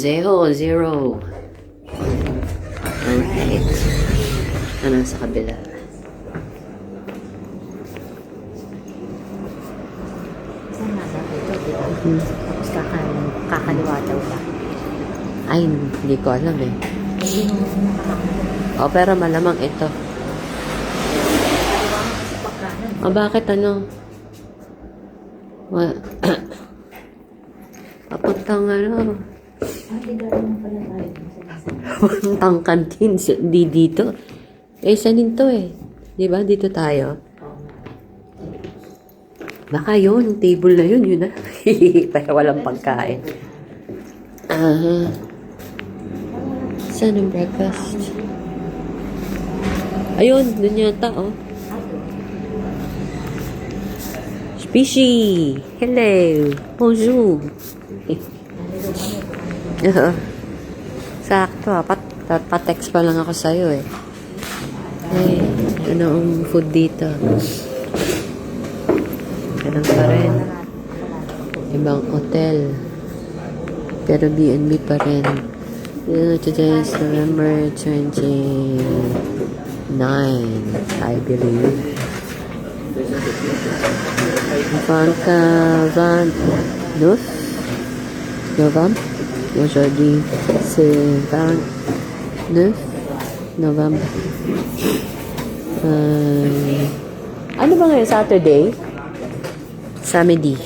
0. Alright. Ano sa kabila? Saan nga dapat ito, diba? Tapos kakaliwa daw ba? Ay, hindi ko alam eh. Hindi mo nakakaliwa. O, pero malamang ito. Kaliwa mo kasi pagkanan. O, bakit ano? Papuntang ano? Ay, gano'n mo pala tayo. Papuntang kantin. Di dito. Eh, saan to eh? Di ba? Dito tayo. Baka yun. Table na yun. Yun na. Kaya walang pagkain. Aha. Saan ang breakfast? Ayun. Dun yata, oh. Species. Hello. Bonjour. Sakto ah. Pa-text pa lang ako sa'yo eh. Ay, ano ang food dito? Ganun pa rin. Ibang hotel. Pero B&B pa rin. Today is November 29, I believe. Van Neuf Novembre. Aujourd'hui, c'est 29 Novembre. Ano ba ngayon? Saturday? Samedi.